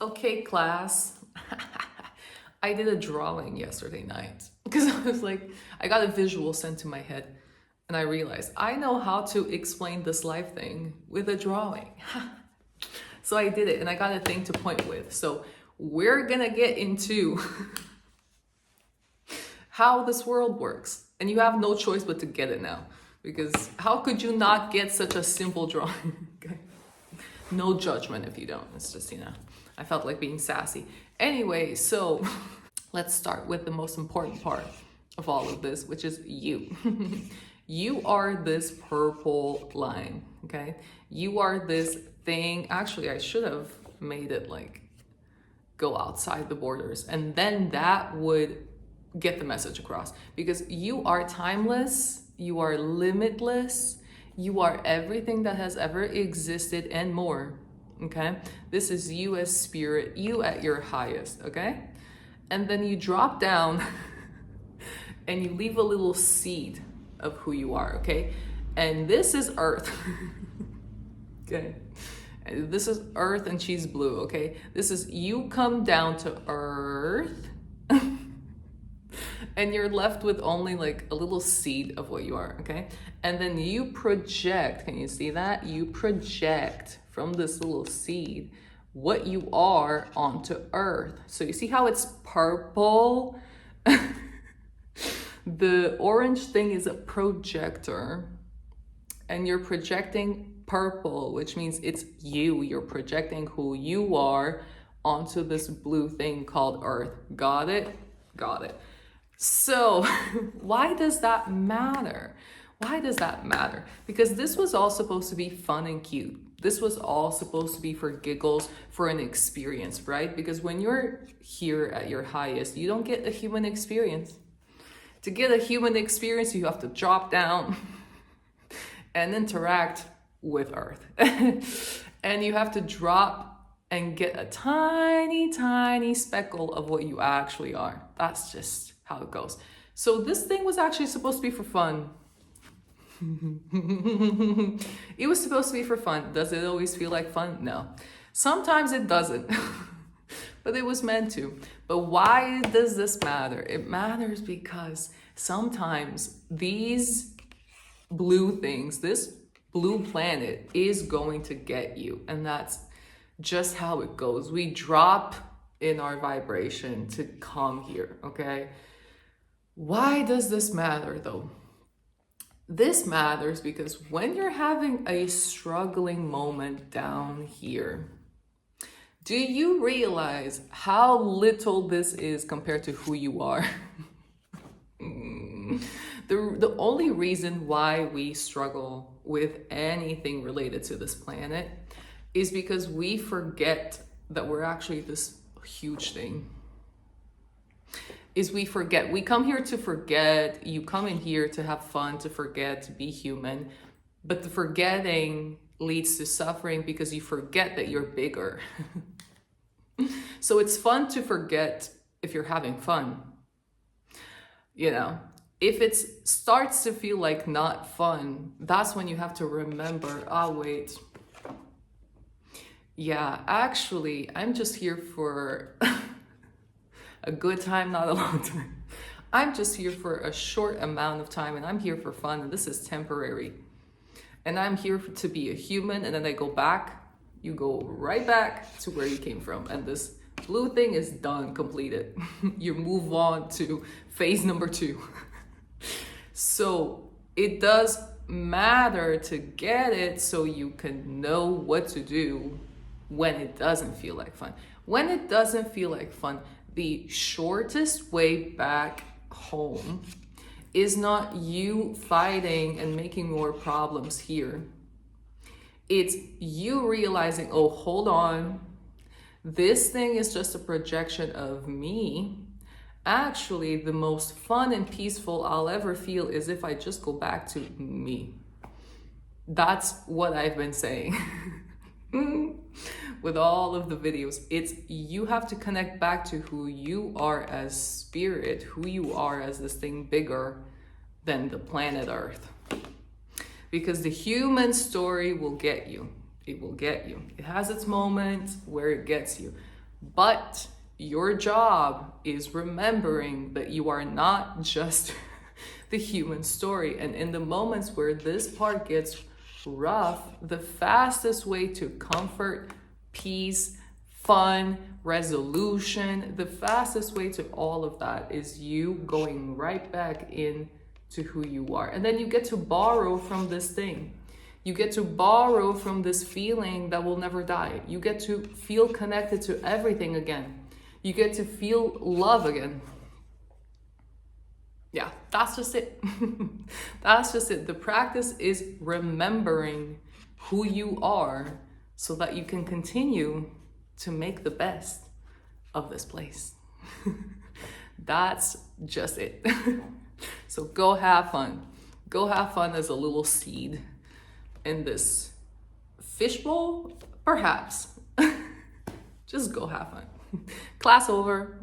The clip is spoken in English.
Okay, class. I did a drawing yesterday night because I was like, I got a visual sent to my head and I realized I know how to explain this life thing with a drawing. So I did it and I got a thing to point with. So we're gonna get into how this world works. And you have no choice but to get it now. Because how could you not get such a simple drawing? Okay. No judgment if you don't. It's just, I felt like being sassy. Anyway, so let's start with the most important part of all of this, which is you. You are this purple line, okay? You are this thing. Actually, I should have made it like go outside the borders, and then that would get the message across, because you are timeless, you are limitless, you are everything that has ever existed and more. Okay, this is you as spirit, you at your highest. Okay, and then you drop down and you leave a little seed of who you are. Okay, and this is earth. Okay, and this is earth and she's blue. Okay, this is you come down to earth and you're left with only like a little seed of what you are. Okay, and then you project, can you see that? You project from this little seed what you are onto earth. So you see how it's purple? The orange thing is a projector, and you're projecting purple, which means it's you. You're projecting who you are onto this blue thing called earth. Got it? Got it. So why does that matter? Why does that matter? Because this was all supposed to be fun and cute. This was all supposed to be for giggles, for an experience, right? Because when you're here at your highest, you don't get a human experience. To get a human experience, you have to drop down and interact with earth. And you have to drop and get a tiny, tiny speckle of what you actually are. That's just how it goes. So this thing was actually supposed to be for fun. It was supposed to be for fun. Does it always feel like fun? No. Sometimes it doesn't. But it was meant to. But why does this matter? It matters because sometimes these blue things, this blue planet is going to get you. And that's just how it goes. We drop in our vibration to come here, okay? Why does this matter though? This matters because when you're having a struggling moment down here, do you realize how little this is compared to who you are? The only reason why we struggle with anything related to this planet is because we forget that we're actually this huge thing. We forget. We come here to forget. You come in here to have fun, to forget, to be human. But the forgetting leads to suffering because you forget that you're bigger. So it's fun to forget if you're having fun. If it starts to feel like not fun, that's when you have to remember, wait. Yeah, actually, I'm just here for a good time, not a long time. I'm just here for a short amount of time, and I'm here for fun, and this is temporary. And I'm here to be a human, and then I go back, you go right back to where you came from, and this blue thing is done, completed. You move on to phase number 2. So it does matter to get it so you can know what to do when it doesn't feel like fun. When it doesn't feel like fun, the shortest way back home is not you fighting and making more problems here. It's you realizing, oh, hold on, this thing is just a projection of me. Actually, the most fun and peaceful I'll ever feel is if I just go back to me. That's what I've been saying. With all of the videos, it's you have to connect back to who you are as spirit, who you are as this thing bigger than the planet Earth. Because the human story will get you. It will get you. It has its moments where it gets you. But your job is remembering that you are not just the human story. And in the moments where this part gets rough, the fastest way to comfort, peace, fun, resolution, the fastest way to all of that is you going right back into who you are. And then you get to borrow from this thing. You get to borrow from this feeling that will never die. You get to feel connected to everything again. You get to feel love again. Yeah, that's just it. That's just it. The practice is remembering who you are so that you can continue to make the best of this place. That's just it. So go have fun. Go have fun as a little seed in this fishbowl, perhaps. Just go have fun. Class over.